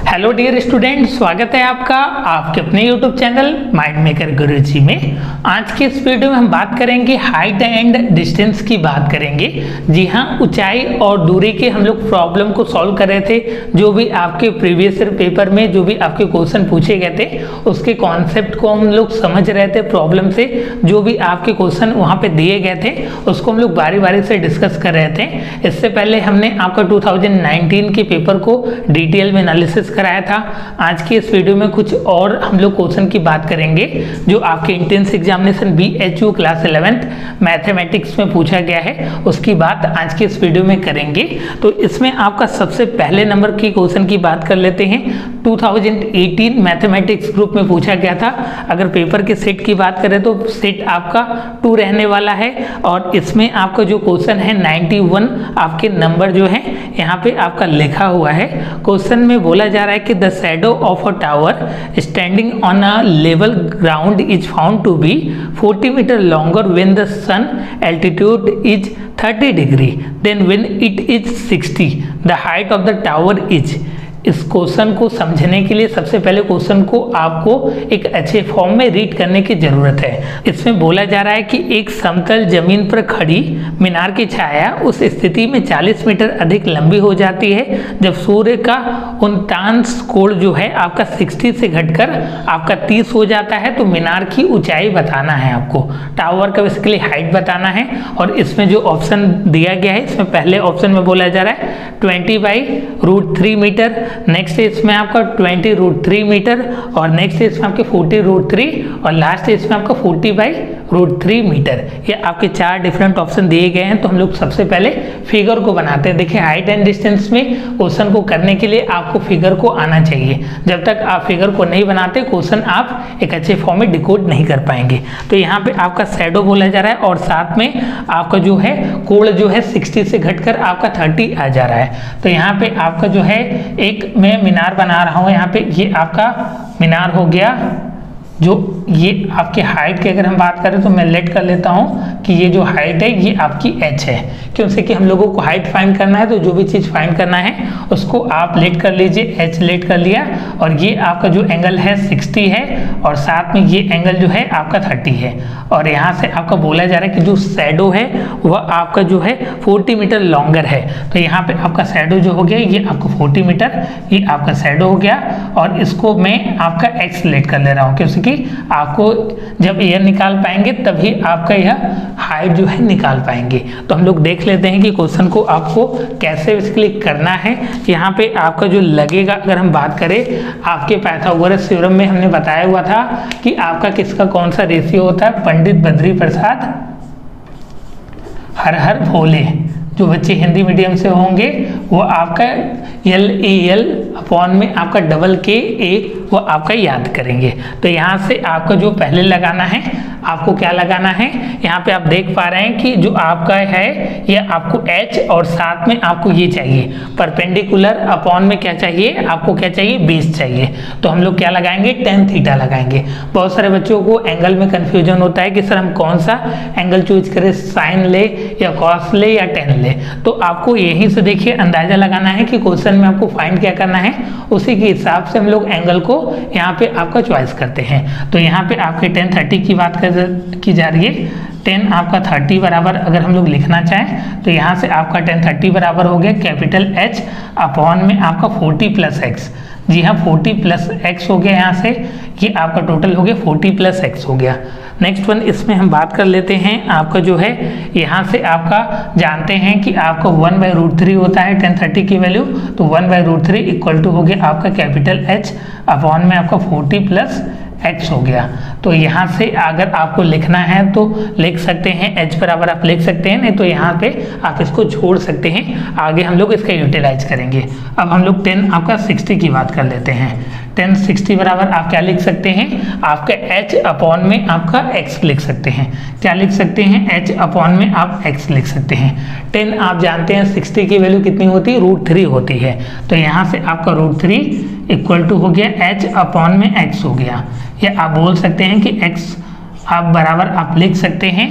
Hello dear student, स्वागत है आपका आपके अपने यूट्यूब चैनल माइंड मेकर गुरुजी में। आज के इस वीडियो में हम बात करेंगे हाइट एंड डिस्टेंस की बात करेंगे। जी हाँ, ऊंचाई और दूरी के हम लोग प्रॉब्लम को सॉल्व कर रहे थे। जो भी आपके प्रीवियस ईयर पेपर में जो भी आपके क्वेश्चन पूछे गए थे उसके कॉन्सेप्ट को हम लोग समझ रहे थे। प्रॉब्लम से जो भी आपके क्वेश्चन वहाँ पे दिए गए थे उसको हम लोग बारी बारी से डिस्कस कर रहे थे। इससे पहले हमने आपका 2019 के पेपर को डिटेल में एनालिसिस कराया था। आज की इस वीडियो में कुछ और हम लोग क्वेश्चन की बात करेंगे जो आपके entrance examination BHU class 11th mathematics में पूछा गया है, उसकी बात आज के इस वीडियो में करेंगे। तो इसमें आपका सबसे पहले नंबर की क्वेश्चन की बात कर लेते हैं। 2018 मैथमेटिक्स ग्रुप में पूछा गया था। अगर पेपर के सेट की बात करें तो सेट आपका 2 रहने वाला है और इसमें आपका जो क्वेश्चन है 91 आपके नंबर जो है यहाँ पे आपका लिखा हुआ है। क्वेश्चन में बोला जा रहा है कि the shadow of a tower standing on a level ground is found to be 40 metre longer when the sun altitude is 30 degree then when it is 60 the height of the tower is. इस question को समझने के लिए सबसे पहले question को आपको एक अच्छे फॉर्म में रीड करने की जरूरत है। इसमें बोला जा रहा है कि एक समतल जमीन पर खड़ी मीनार की छाया उस स्थिति में 40 मीटर अधिक लंबी हो जाती है जब सूर्य का 49 कोण जो है आपका 60 से घटकर आपका 30 हो जाता है। तो मीनार की ऊंचाई बताना है आपको, टावर का बेसिकली हाइट बताना है। और इसमें जो ऑप्शन दिया गया है इसमें पहले ऑप्शन में बोला जा रहा है 20/√3 मीटर, नेक्स्ट इसमें आपका 20√3 मीटर और नेक्स्ट इसमें आपके 40√3 और लास्ट इसमें आपका 40/√3 मीटर। ये आपके 4 डिफरेंट ऑप्शन दिए गए हैं। तो हम लोग सबसे पहले फिगर को बनाते हैं। देखिए, हाइट एंड डिस्टेंस में क्वेश्चन को करने के लिए आपको फिगर को आना चाहिए। जब तक आप फिगर को नहीं बनाते क्वेश्चन आप एक अच्छे फॉर्म में डिकोड नहीं कर पाएंगे। तो यहाँ पे आपका शैडो बोला जा रहा है और साथ में आपका जो है कोण जो है 60 से घटकर आपका 30 आ जा रहा है। तो यहाँ पे आपका जो है एक मैं मीनार बना रहा हूँ। यहाँ पे ये आपका मीनार हो गया। जो ये आपकी हाइट की अगर हम बात करें तो मैं लेट कर लेता हूँ कि ये जो हाइट है ये आपकी h है, क्योंकि कि हम लोगों को हाइट फाइंड करना है। तो जो भी चीज़ फाइंड करना है उसको आप लेट कर लीजिए, h लेट कर लिया। और ये आपका जो एंगल है 60 है और साथ में ये एंगल जो है आपका 30 है। और यहाँ से आपका बोला जा रहा है कि जो शैडो है वह आपका जो है 40 मीटर लॉन्गर है। तो यहाँ पे आपका शैडो जो हो गया ये आपको 40 मीटर ये आपका शैडो हो गया। और इसको मैं आपका x लेट कर ले रहा हूँ, क्योंकि आपको जब यह निकाल पाएंगे तभी आपका यह हाइट जो है निकाल पाएंगे। तो हम लोग देख लेते हैं कि क्वेश्चन को आपको कैसे बेसिकली करना है। यहाँ पे आपका जो लगेगा, अगर हम बात करें आपके पाइथागोरस थ्योरम में हमने बताया हुआ था कि आपका किसका कौन सा रेशियो होता है। पंडित बद्री प्रसाद हर हर भोले, जो बच्चे हिंदी मीडियम से होंगे वो आपका LAL अपॉन में आपका AA वो आपका याद करेंगे। तो यहाँ से आपका जो पहले लगाना है आपको क्या लगाना है, यहाँ पे आप देख पा रहे हैं कि जो आपका है ये आपको h और साथ में आपको ये चाहिए परपेंडिकुलर अपॉन में क्या चाहिए आपको, क्या चाहिए बेस चाहिए। तो हम लोग क्या लगाएंगे tan थीटा लगाएंगे। बहुत सारे बच्चों को एंगल में कन्फ्यूजन होता है कि सर हम कौन सा एंगल चूज करें, साइन ले या कॉस ले या टेन ले। तो आपको यहीं से देखिए अंदाजा लगाना है कि क्वेश्चन में आपको फाइंड क्या करना है, उसी के हिसाब से हम लोग एंगल को यहाँ पे आपका चॉइस करते हैं। तो यहाँ पे आपके tan 30 की बात की जा रही है। tan आपका 30 बराबर अगर हम लोग लिखना चाहें तो यहाँ से आपका tan 30 बराबर हो गया कैपिटल H अपॉन में आपका 40 + x। जी हाँ, 40 + x हो गया। यहाँ से ये आपका टोटल हो गया 40 + x हो गया। नेक्स्ट वन इसमें हम बात कर लेते हैं। आपका जो है यहाँ से आपका जानते हैं कि आपका 1/√3 होता है tan 30 की वैल्यू। तो 1/√3 इक्वल टू हो गया आपका कैपिटल H अपॉन में आपका 40 + x हो गया। तो यहाँ से अगर आपको लिखना है तो लिख सकते हैं h बराबर आप लिख सकते हैं, नहीं तो यहाँ पे आप इसको छोड़ सकते हैं। आगे हम लोग इसका यूटिलाइज करेंगे। अब हम लोग tan आपका 60 की बात कर लेते हैं। tan 60 बराबर आप क्या लिख सकते हैं, आपका h अपॉन में आपका x लिख सकते हैं। क्या लिख सकते हैं, h अपॉन में आप x लिख सकते हैं। tan आप जानते हैं 60 की वैल्यू कितनी होती है, √3 होती है। तो यहाँ से आपका √3 इक्वल टू हो गया h अपॉन में x हो गया। या आप बोल सकते हैं कि x आप बराबर आप लिख सकते हैं,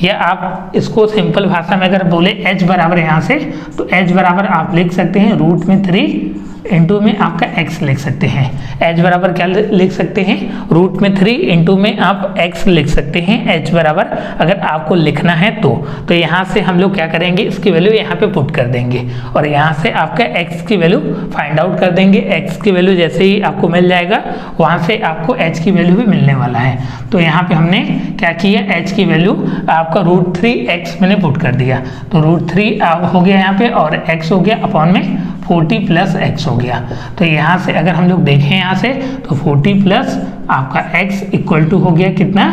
या आप इसको सिंपल भाषा में अगर बोले h बराबर यहाँ से तो h बराबर आप लिख सकते हैं √3 इंटू में आपका x लिख सकते हैं। h बराबर क्या लिख सकते हैं, रूट में 3 इंटू में आप x लिख सकते हैं h बराबर, अगर आपको लिखना है तो यहाँ से हम लोग क्या करेंगे, इसकी वैल्यू यहाँ पे पुट कर देंगे और यहाँ से आपका x की वैल्यू फाइंड आउट कर देंगे। x की वैल्यू जैसे ही आपको मिल जाएगा वहाँ से आपको h की वैल्यू भी मिलने वाला है। तो यहाँ पे हमने क्या किया, h की वैल्यू आपका रूट 3x मैंने पुट कर दिया, तो रूट 3 हो गया यहाँ पे और x हो गया अपॉन में 40 प्लस x हो गया। तो यहाँ से अगर हम लोग देखें यहाँ से तो 40 प्लस आपका x इक्वल टू हो गया कितना,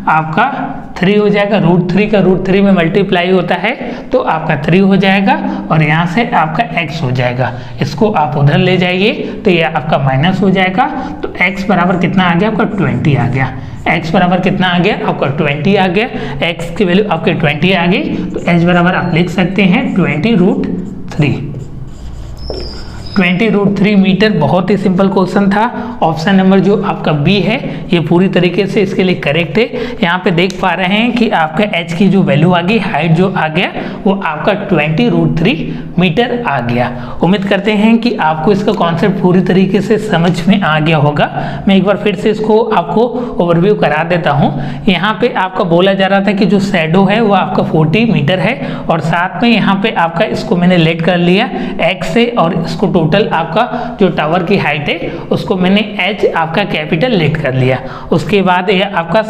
आपका 3 हो जाएगा। रूट 3 का रूट 3 में मल्टीप्लाई होता है तो आपका 3 हो जाएगा और यहाँ से आपका x हो जाएगा। इसको आप उधर ले जाइए तो ये आपका माइनस हो जाएगा। तो x बराबर कितना आ गया आपका 20 आ गया। x बराबर कितना आ गया आपका 20 आ गया। x की वैल्यू आपके 20 आ गई तो h बराबर आप लिख सकते हैं 20 रूट 3। 20 root 3 metre. बहुत ही सिंपल क्वेश्चन था। ऑप्शन नंबर जो आपका बी है ये पूरी तरीके से इसके लिए करेक्ट है। यहाँ पे देख पा रहे हैं कि आपका h की जो वैल्यू आ गई, हाइट जो आ गया वो आपका 20 रूट 3 मीटर आ गया। उम्मीद करते हैं कि आपको इसका कॉन्सेप्ट पूरी तरीके से समझ में आ गया होगा। मैं एक बार फिर से इसको आपको ओवरव्यू करा देता हूँ। यहाँ पे आपका बोला जा रहा था कि जो शैडो है वो आपका 40 मीटर है और साथ में यहाँ पे आपका इसको मैंने लेट कर लिया x से और इसको टोटल आपका जो टावर की हाइट है उसको मैंने h आपका कैपिटल लेट कर लिया। उसके बाद ये आपका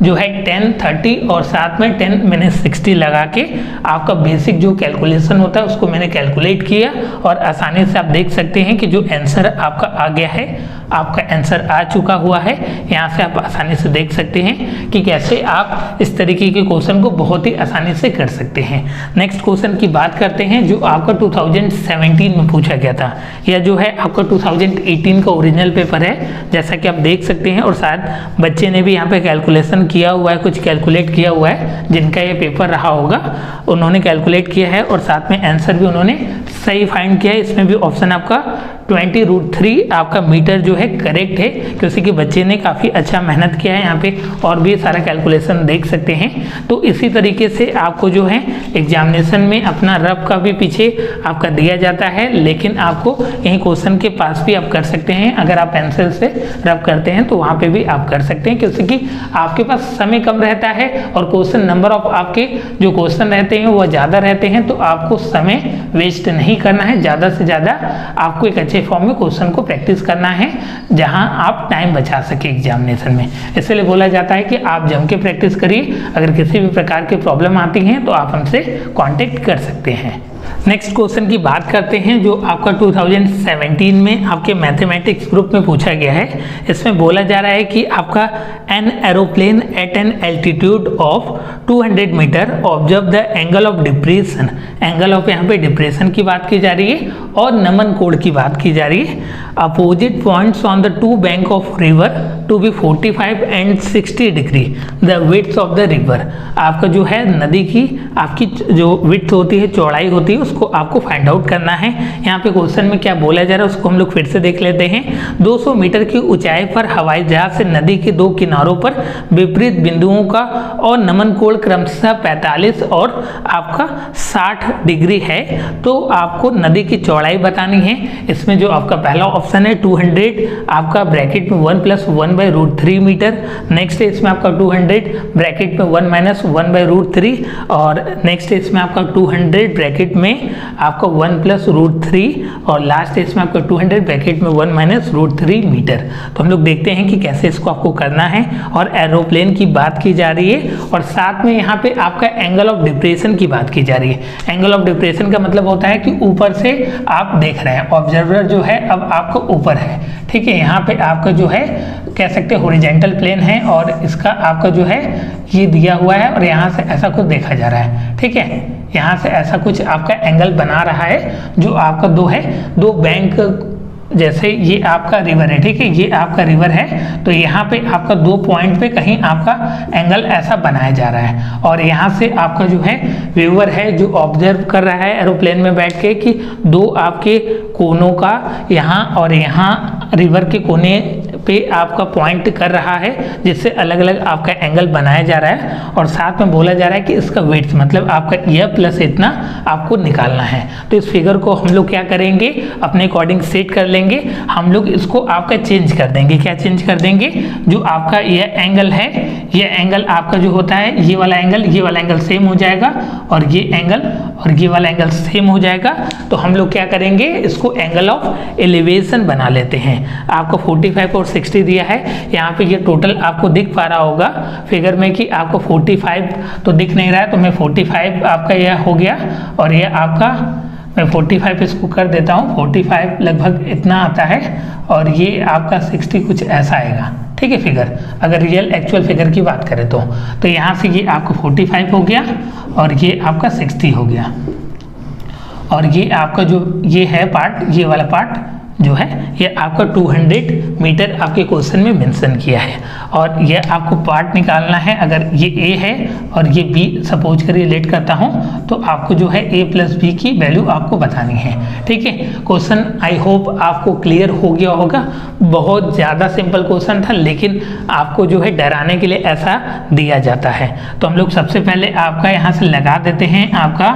जो है 10, 30 और साथ में 10 मैंने 60 लगा के आपका बेसिक जो कैलकुलेशन होता है उसको मैंने कैलकुलेट किया और आसानी से आप देख सकते हैं कि जो आंसर आपका आ गया है, आपका आंसर आ चुका हुआ है। यहाँ से आप आसानी से देख सकते हैं कि कैसे आप इस तरीके के क्वेश्चन को बहुत ही आसानी से कर सकते हैं। नेक्स्ट क्वेश्चन की बात करते हैं जो आपका 2017 में पूछा गया था। यह जो है आपका 2018 का ओरिजिनल पेपर है, जैसा कि आप देख सकते हैं। और शायद बच्चे ने भी यहाँ पे कैलकुलेशन किया हुआ है, कुछ कैलकुलेट किया हुआ है। जिनका ये पेपर रहा होगा उन्होंने कैलकुलेट किया है और साथ में आंसर भी उन्होंने सही फाइंड किया है। इसमें भी ऑप्शन आपका 20 रूट 3 आपका मीटर जो है करेक्ट है, क्योंकि बच्चे ने काफ़ी अच्छा मेहनत किया है। यहाँ पे और भी सारा कैलकुलेशन देख सकते हैं। तो इसी तरीके से आपको जो है एग्जामिनेशन में अपना रफ का भी पीछे आपका दिया जाता है, लेकिन आपको यही क्वेश्चन के पास भी आप कर सकते हैं। अगर आप पेंसिल से रफ करते हैं तो वहाँ पे भी आप कर सकते हैं, क्योंकि आपके पास समय कम रहता है और क्वेश्चन नंबर ऑफ आपके जो क्वेश्चन रहते हैं वो ज़्यादा रहते हैं। तो आपको समय वेस्ट नहीं करना है, ज़्यादा से ज़्यादा आपको एक अच्छे फॉर्म में क्वेश्चन को प्रैक्टिस करना है जहां आप टाइम बचा सके एग्जामिनेशन में। इसलिए बोला जाता है कि आप जम के प्रैक्टिस करिए। अगर किसी भी प्रकार की प्रॉब्लम आती है तो आप हमसे कांटेक्ट कर सकते हैं। नेक्स्ट क्वेश्चन की बात करते हैं जो आपका 2017 में आपके मैथमेटिक्स ग्रुप में पूछा गया है। इसमें बोला जा रहा है कि आपका an aeroplane at an altitude of 200 metre observe the angle of depression. Angle of यहाँ पे डिप्रेशन की बात की जा रही है और नमन कोण की बात की जा रही है। Opposite points on the two bank of river to be 45 and 60 degree the width of the river. आपका जो है नदी की आपकी जो विड्थ होती है, चौड़ाई होती है, उसको आपको फाइंड आउट करना है। यहाँ पे क्वेश्चन में क्या बोला जा रहा है उसको हम लोग फिर से देख लेते हैं। 200 मीटर की ऊंचाई पर हवाई जहाज से नदी के दो किनारों पर विपरीत बिंदुओं का और नमन कोण क्रमशः 45 और आपका 60 डिग्री है। तो आपको नदी की चौड़ाई बतानी है। इसमें जो आपका पहला ऑप्शन है 200 आपका ब्रैकेट में 1 + 1/√3 मीटर। नेक्स्ट है इसमें आपका 200 ब्रैकेट में 1 - 1/√3 और नेक्स्ट है इसमें आपका 200 ब्रैकेट में आपका 1 + √3 और लास्ट है इसमें आपका 200 ब्रैकेट में 1 - √3 मीटर। तो हम लोग देखते हैं कि कैसे इसको आपको करना है। और एरोप्लेन की बात की जा रही है और साथ में यहाँ पे आपका एंगल ऑफ डिप्रेशन की बात की जा रही है। एंगल ऑफ डिप्रेशन का मतलब होता है कि ऊपर से आप देख रहे हैं, ऑब्जर्वर जो है अब आपको ऊपर है, ठीक है। यहाँ पे आपका जो है कह सकते हैं हॉरिजॉन्टल प्लेन है और इसका आपका जो है ये दिया हुआ है और यहाँ से ऐसा कुछ देखा जा रहा है, ठीक है। यहाँ से ऐसा कुछ आपका एंगल बना रहा है जो आपका दो बैंक जैसे ये आपका रिवर है, ठीक है, ये आपका रिवर है। तो यहाँ पे आपका 2 पॉइंट पे कहीं आपका एंगल ऐसा बनाया जा रहा है और यहाँ से आपका जो है व्यूअर है जो ऑब्जर्व कर रहा है एरोप्लेन में बैठ के कि दो आपके कोनों का यहाँ और यहाँ रिवर के कोने पे आपका पॉइंट कर रहा है, जिससे अलग अलग आपका एंगल बनाया जा रहा है और साथ में बोला जा रहा है कि इसका वेट मतलब आपका यह प्लस इतना आपको निकालना है। तो इस फिगर को हम लोग क्या करेंगे, अपने अकॉर्डिंग सेट कर लेंगे। हम लोग इसको आपका चेंज कर देंगे। क्या चेंज कर देंगे, जो आपका यह एंगल है, यह एंगल आपका जो होता है ये वाला एंगल सेम हो जाएगा और ये एंगल और ये वाला एंगल सेम हो जाएगा। तो हम लोग क्या करेंगे, इसको एंगल ऑफ एलिवेशन बना लेते हैं। आपको 45 और 60 दिया है, यहाँ पे ये टोटल आपको दिख पा रहा होगा फिगर में कि आपको 45 तो दिख नहीं रहा है, तो मैं 45 आपका यह हो गया और यह आपका मैं 45 इसको कर देता हूँ, 45 लगभग इतना आता है और ये आपका 60 कुछ ऐसा आएगा। ठीक है, फिगर अगर रियल एक्चुअल फिगर की बात करें तो यहाँ से ये आपका 45 हो गया और ये आपका 60 हो गया और ये आपका जो ये है पार्ट, ये वाला पार्ट जो है ये आपका 200 मीटर आपके क्वेश्चन में मेंशन किया है और ये आपको पार्ट निकालना है। अगर ये ए है और ये बी सपोज करिए लेट करता हूँ, तो आपको जो है ए प्लस बी की वैल्यू आपको बतानी है। ठीक है, क्वेश्चन आई होप आपको क्लियर हो गया होगा। बहुत ज़्यादा सिंपल क्वेश्चन था, लेकिन आपको जो है डराने के लिए ऐसा दिया जाता है। तो हम लोग सबसे पहले आपका यहाँ से लगा देते हैं आपका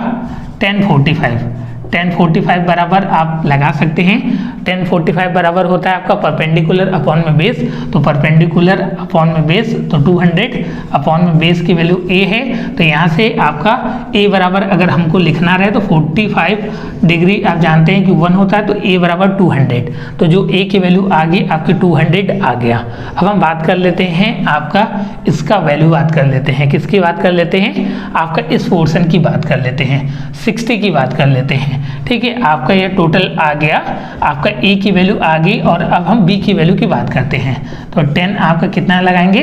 1045 बराबर आप लगा सकते हैं। 1045 बराबर होता है आपका परपेंडिकुलर अपॉन में बेस, तो परपेंडिकुलर अपॉन में बेस तो 200 अपॉन में बेस की वैल्यू ए है। तो यहाँ से आपका ए बराबर अगर हमको लिखना रहे तो 45 डिग्री आप जानते हैं कि 1 होता है, तो ए बराबर 200, तो जो ए की वैल्यू आ गई आपकी 200 आ गया। अब हम बात कर लेते हैं आपका इसका वैल्यू बात कर लेते हैं, किसकी बात कर लेते हैं, आपका इस पोर्शन की बात कर लेते हैं, 60 की बात कर लेते हैं। ठीक है, आपका ये टोटल आ गया, आपका ए की वैल्यू आ गई और अब हम बी की वैल्यू की बात करते हैं। तो 10 आपका कितना लगाएंगे,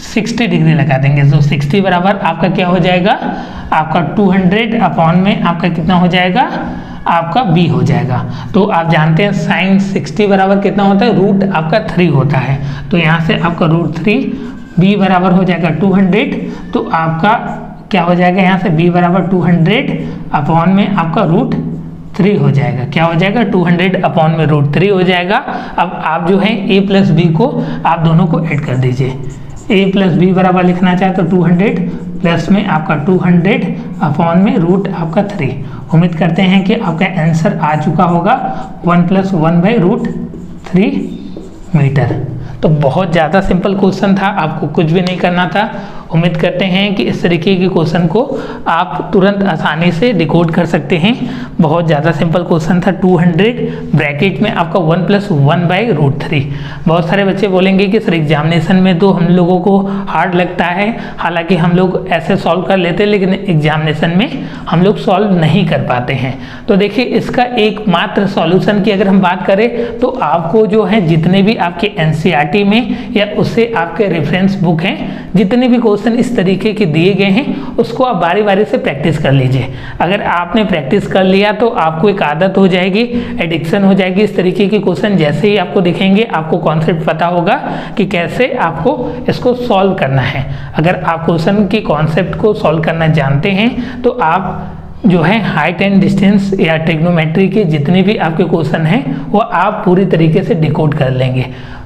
60 डिग्री लगा देंगे। तो 60 बराबर आपका क्या हो जाएगा, आपका 200 अपॉन में आपका कितना हो जाएगा, आपका बी हो जाएगा। तो आप जानते हैं साइन 60 बराबर कितना होता है, रूट आपका 3 होता है। तो यहाँ से आपका √3 बी बराबर हो जाएगा 200, तो आपका क्या हो जाएगा, यहाँ से b बराबर 200 अपॉन में आपका √3 हो जाएगा। क्या हो जाएगा, 200 अपॉन में √3 हो जाएगा। अब आप जो है a प्लस बी को आप दोनों को ऐड कर दीजिए। a प्लस बी बराबर लिखना चाहे तो 200 प्लस में आपका 200 अपॉन में रूट आपका 3। उम्मीद करते हैं कि आपका आंसर आ चुका होगा 1 + 1/√3 मीटर। तो बहुत ज़्यादा सिंपल क्वेश्चन था, आपको कुछ भी नहीं करना था। उम्मीद करते हैं कि इस तरीके के क्वेश्चन को आप तुरंत आसानी से डिकोड कर सकते हैं। बहुत ज़्यादा सिंपल क्वेश्चन था। 200 ब्रैकेट में आपका 1 + 1/√3। बहुत सारे बच्चे बोलेंगे कि सर एग्जामिनेशन में तो हम लोगों को हार्ड लगता है, हालांकि हम लोग ऐसे सॉल्व कर लेते हैं, लेकिन एग्जामिनेशन में हम लोग सॉल्व नहीं कर पाते हैं। तो देखिए, इसका एकमात्र सॉल्यूशन की अगर हम बात करें तो आपको जो है जितने भी आपके NCERT में या उससे आपके रेफरेंस बुक हैं, जितने भी क्वेश्चन इस तरीके के दिए गए हैं उसको आप बारी बारी से प्रैक्टिस कर लीजिए। अगर आपने प्रैक्टिस कर लिया तो आपको एक आदत हो जाएगी, एडिक्शन हो जाएगी। इस तरीके के क्वेश्चन जैसे ही आपको दिखेंगे आपको कॉन्सेप्ट पता होगा कि कैसे आपको इसको सॉल्व करना है। अगर आप क्वेश्चन के कॉन्सेप्ट को सॉल्व करना जानते हैं तो आप जो है हाइट एंड डिस्टेंस या ट्रिग्नोमेट्री के जितने भी आपके क्वेश्चन हैं वो आप पूरी तरीके से डिकोड कर लेंगे।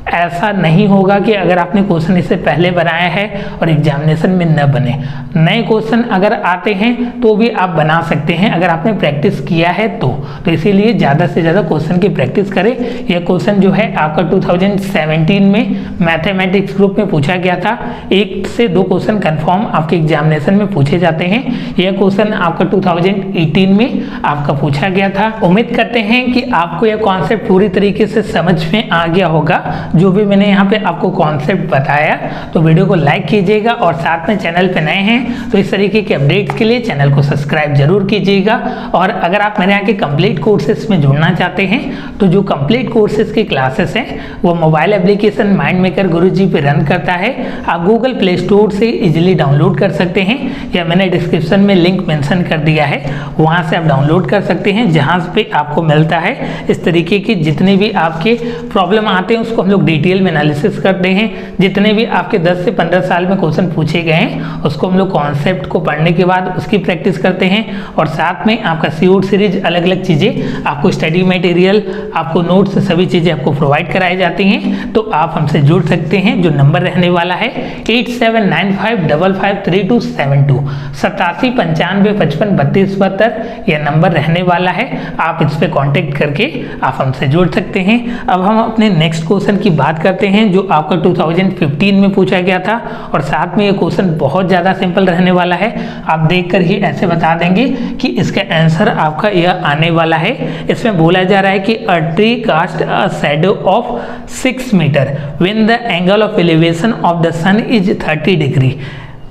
ऐसा नहीं होगा कि अगर आपने क्वेश्चन इससे पहले बनाया है और एग्जामिनेशन में न बने। नए क्वेश्चन अगर आते हैं तो भी आप बना सकते हैं अगर आपने प्रैक्टिस किया है तो इसीलिए ज़्यादा से ज़्यादा क्वेश्चन की प्रैक्टिस करें। यह क्वेश्चन जो है आपका 2017 में मैथमेटिक्स ग्रुप में पूछा गया था। 1 से 2 क्वेश्चन कन्फर्म आपके एग्जामिनेशन में पूछे जाते हैं। यह क्वेश्चन आपका 2018 में आपका पूछा गया था। उम्मीद करते हैं कि आपको यह कॉन्सेप्ट पूरी तरीके से समझ में आ गया होगा। जो भी मैंने यहाँ पे आपको कॉन्सेप्ट बताया, तो वीडियो को लाइक कीजिएगा और साथ में चैनल पे नए हैं तो इस तरीके के अपडेट्स के लिए चैनल को सब्सक्राइब जरूर कीजिएगा। और अगर आप मेरे यहाँ के कंप्लीट कोर्सेज में जुड़ना चाहते हैं तो जो कंप्लीट कोर्सेज की क्लासेस हैं वो मोबाइल एप्लीकेशन माइंड मेकर गुरुजी पे रन करता है। आप गूगल प्ले स्टोर से इजिली डाउनलोड कर सकते हैं या मैंने डिस्क्रिप्शन में लिंक मेंशन कर दिया है, वहाँ से आप डाउनलोड कर सकते हैं, जहाँ पे आपको मिलता है इस तरीके के जितने भी आपके प्रॉब्लम आते हैं उसको हम लोग लोग डिटेल में एनालिसिस करते हैं, जितने भी आपके 10 से 15 साल में क्वेश्चन पूछे गए हैं उसको हम लोग कॉन्सेप्ट को पढ़ने के बाद उसकी प्रैक्टिस करते हैं, और साथ में आपका सीयूट सीरीज अलग अलग चीज़ें आपको स्टडी मटेरियल, आपको नोट्स, सभी चीज़ें आपको प्रोवाइड कराई जाती हैं। तो आप हमसे जुड़ सकते हैं, जो नंबर रहने वाला है 8795553272 87 95 55 32 72, यह नंबर रहने वाला है। आप इस पर कॉन्टेक्ट करके आप हमसे जुड़ सकते हैं। अब हम अपने नेक्स्ट क्वेश्चन की बात करते हैं, जो आपका 2015 में पूछा गया था, और साथ में ये क्वेश्चन बहुत ज़्यादा सिंपल रहने वाला है। आप देखकर ही ऐसे बता देंगे कि इसका आंसर आपका यह आने वाला है। इसमें बोला जा रहा है कि a tree cast a shadow of 6 metre when the angle of elevation of the sun is 30 degree,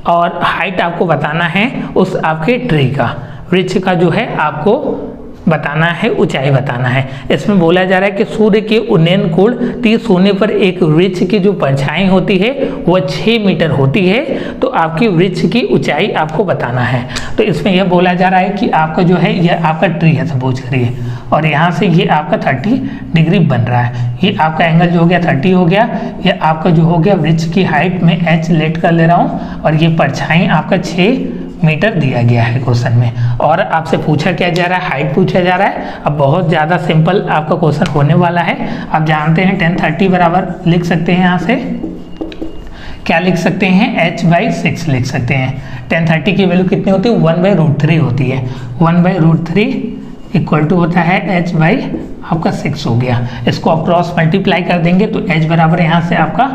और हाइट आपको बताना है उस आपके ट्री का, वृक्ष का जो है आपको बताना है, ऊंचाई बताना है। इसमें बोला जा रहा है कि सूर्य के उन्नयन कोण 30 होने पर एक वृक्ष की जो परछाई होती है वह 6 मीटर होती है, तो आपकी वृक्ष की ऊंचाई आपको बताना है। तो इसमें यह बोला जा रहा है कि आपका जो है यह आपका ट्री है सपोज करिए, और यहाँ से ये आपका 30 डिग्री बन रहा है, ये आपका एंगल जो हो गया 30 हो गया, यह आपका जो हो गया वृक्ष की हाइट में h लेट कर ले रहा हूँ, और ये परछाई आपका 6 मीटर दिया गया है क्वेश्चन में। और आपसे पूछा क्या जा रहा है, हाइट पूछा जा रहा है। अब बहुत ज़्यादा सिंपल आपका क्वेश्चन होने वाला है। आप जानते हैं 1030 बराबर लिख सकते हैं, यहाँ से क्या लिख सकते हैं, h/6 लिख सकते हैं। 1030 की वैल्यू कितनी होती है, 1/√3 होती है। 1/√3 इक्वल टू होता है h/आपका 6 हो गया। इसको आप क्रॉस मल्टीप्लाई कर देंगे तो h बराबर यहाँ से आपका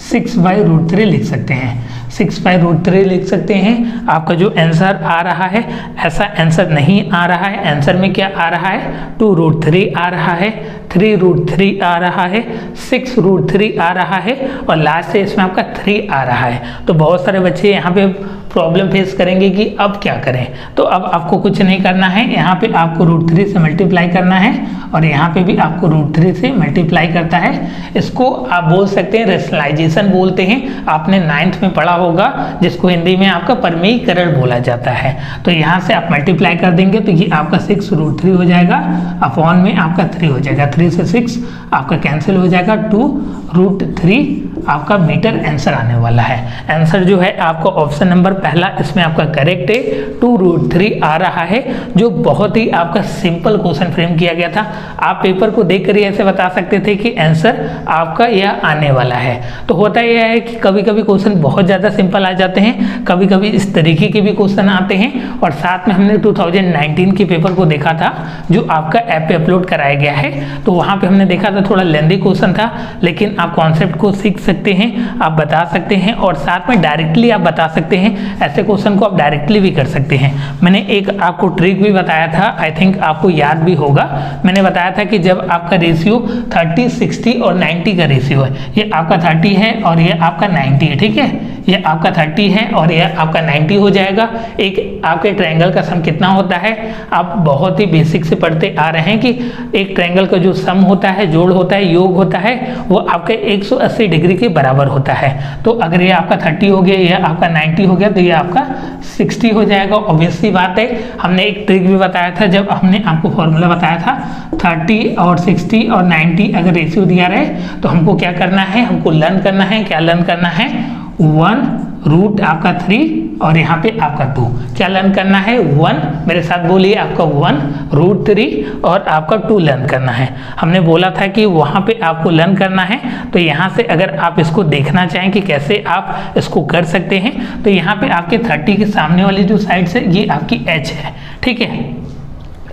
6/√3 लिख सकते हैं। 6/√3 लिख सकते हैं। आपका जो आंसर आ रहा है ऐसा आंसर नहीं आ रहा है, आंसर में क्या आ रहा है, 2√3 आ रहा है, 3√3 आ रहा है, 6√3 आ रहा है, और लास्ट से इसमें आपका 3 आ रहा है। तो बहुत सारे बच्चे यहाँ पे प्रॉब्लम फेस करेंगे कि अब क्या करें। तो अब आपको कुछ नहीं करना है, यहाँ पे आपको √3 से मल्टीप्लाई करना है, और यहाँ पे भी आपको √3 से मल्टीप्लाई करता है। इसको आप बोल सकते हैं रेशनलाइजेशन बोलते हैं, आपने 9th में पढ़ा होगा, जिसको हिंदी में आपका परमीकरण बोला जाता है। तो यहाँ से आप मल्टीप्लाई कर देंगे तो ये आपका 6√3 हो जाएगा, अपॉन में आपका 3 हो जाएगा, 3 से 6 आपका कैंसिल हो जाएगा, 2√3 आपका मीटर आंसर आने वाला है। आंसर जो है आपका ऑप्शन नंबर पहला इसमें आपका करेक्ट है, 2√3 आ रहा है, जो बहुत ही आपका सिंपल क्वेश्चन फ्रेम किया गया था। आप पेपर को देख कर ही ऐसे बता सकते थे कि आंसर आपका यह आने वाला है। तो होता यह है कि कभी कभी क्वेश्चन बहुत ज़्यादा सिंपल आ जाते हैं, कभी कभी इस तरीके के भी क्वेश्चन आते हैं। और साथ में हमने 2019 के पेपर को देखा था, जो आपका ऐप पे अपलोड कराया गया है, तो वहाँ पे हमने देखा था थोड़ा लेंदी क्वेश्चन था, लेकिन आप कॉन्सेप्ट को सीख सकते हैं, आप बता सकते हैं, और साथ में डायरेक्टली आप बता सकते हैं। ऐसे क्वेश्चन को आप डायरेक्टली भी कर सकते हैं। मैंने एक आपको ट्रिक भी बताया था, आई थिंक आपको याद भी होगा। मैंने बताया था कि जब आपका रेशियो 30, 60 और 90 का रेशियो है, ये आपका 30 है और ये आपका 90 है, ठीक है, ये आपका 30 है और ये आपका 90 हो जाएगा। एक आपके ट्रायंगल का सम कितना होता है, आप बहुत ही बेसिक से पढ़ते आ रहे हैं कि एक ट्रायंगल का जो सम होता है, जोड़ होता है, योग होता है, वो आपके 180 डिग्री के बराबर होता है। तो अगर ये आपका 30 हो गया, ये आपका 90 हो गया, तो ये आपका 60 हो जाएगा। ऑब्वियसली बात है, हमने एक ट्रिक भी बताया था, जब हमने आपको फॉर्मूला बताया था 30 और 60 और 90 अगर रेशियो दिया रहे तो हमको क्या करना है, हमको लर्न करना है। क्या लर्न करना है, 1 आपका 3 और यहाँ पे आपका 2। क्या लर्न करना है, 1, मेरे साथ बोलिए, आपका 1√3 और आपका 2 लर्न करना है। हमने बोला था कि वहाँ पे आपको लर्न करना है। तो यहाँ से अगर आप इसको देखना चाहें कि कैसे आप इसको कर सकते हैं, तो यहाँ पे आपके 30 के सामने वाली जो साइड से ये आपकी h है, ठीक है,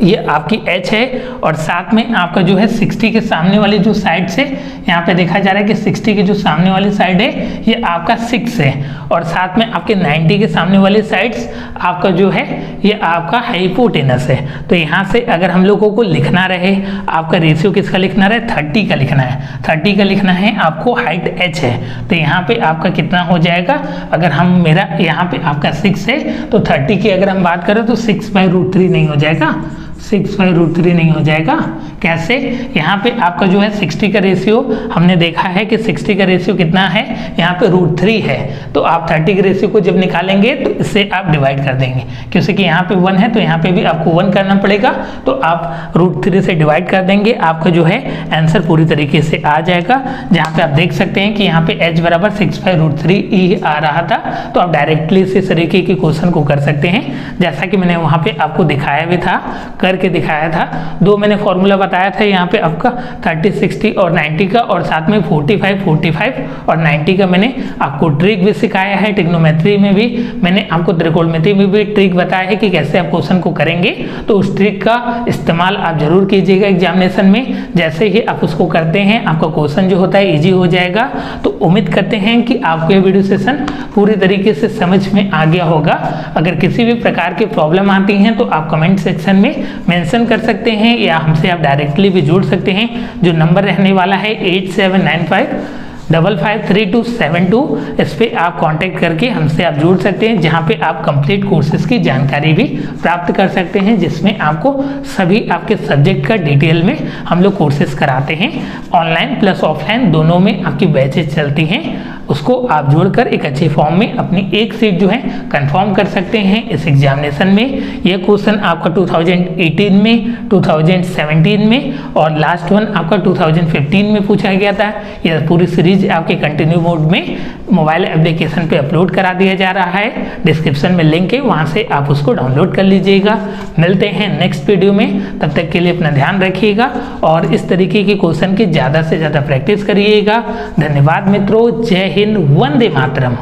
ये आपकी h है, और साथ में आपका जो है 60 के सामने वाली जो साइड से यहाँ पे देखा जा रहा है कि 60 की जो सामने वाली साइड है ये आपका 6 है, और साथ में आपके 90 के सामने वाली साइड्स आपका जो है ये आपका हाइपोटेनस है। तो यहाँ से अगर हम लोगों को लिखना रहे, आपका रेशियो किसका लिखना रहे, 30 का लिखना है, 30 का लिखना है, आपको हाइट h है, तो यहाँ पे आपका कितना हो जाएगा, अगर हम मेरा यहाँ पे आपका 6 है तो 30 की अगर हम बात करें तो 6/√3 नहीं हो जाएगा, 6/√3 नहीं हो जाएगा। कैसे? यहाँ पे आपका जो है 60 का रेशियो हमने देखा है कि 60 का रेशियो कितना है, यहाँ पे √3 है, तो आप 30 के रेशियो को जब निकालेंगे तो इससे आप डिवाइड कर देंगे, क्योंकि कि यहाँ पे 1 है तो यहाँ पे भी आपको 1 करना पड़ेगा, तो आप √3 से डिवाइड कर देंगे, आपका जो है आंसर पूरी तरीके से आ जाएगा। जहाँ पे आप देख सकते हैं कि यहाँ पे h बराबर 6/√3 आ रहा था, तो आप डायरेक्टली इस तरीके के क्वेश्चन को कर सकते हैं, जैसा कि मैंने वहाँ पे आपको दिखाया भी था, करके दिखाया था। दो मैंने फॉर्मूला बताया था यहाँ पे आपका 30, 60 और 90 का, और साथ में 45, 45 और 90 का मैंने आपको ट्रिक भी सिखाया है। ट्रिग्नोमेट्री में भी मैंने आपको, त्रिकोणमिति में भी ट्रिक बताया है कि कैसे आप क्वेश्चन को करेंगे, तो उस ट्रिक का इस्तेमाल आप जरूर कीजिएगा एग्जामिनेशन में। जैसे ही आप उसको करते हैं आपका क्वेश्चन जो होता है ईजी हो जाएगा। तो उम्मीद करते हैं कि आपको ये वीडियो सेशन पूरी तरीके से समझ में आ गया होगा। अगर किसी भी प्रकार की प्रॉब्लम आती हैं तो आप कमेंट सेक्शन में मेंशन कर सकते हैं, या हमसे आप डायरेक्टली भी जुड़ सकते हैं। जो नंबर रहने वाला है 8795553272, इस पे आप कांटेक्ट करके हमसे आप जुड़ सकते हैं, जहां पे आप कंप्लीट कोर्सेज की जानकारी भी प्राप्त कर सकते हैं, जिसमें आपको सभी आपके सब्जेक्ट का डिटेल में हम लोग कोर्सेज कराते हैं। ऑनलाइन प्लस ऑफलाइन दोनों में आपकी बैचेज चलती हैं, उसको आप जोड़कर एक अच्छे फॉर्म में अपनी एक सीट जो है कंफर्म कर सकते हैं इस एग्जामिनेशन में। यह क्वेश्चन आपका 2018 में, 2017 में और लास्ट वन आपका 2015 में पूछा गया था। यह पूरी सीरीज आपके कंटिन्यू मोड में मोबाइल एप्लीकेशन पे अपलोड करा दिया जा रहा है। डिस्क्रिप्शन में लिंक है, वहां से आप उसको डाउनलोड कर लीजिएगा। मिलते हैं नेक्स्ट वीडियो में, तब तक के लिए अपना ध्यान रखिएगा और इस तरीके के क्वेश्चन की ज़्यादा से ज़्यादा प्रैक्टिस करिएगा। धन्यवाद मित्रों, जय हिंद, वंदे मातरम।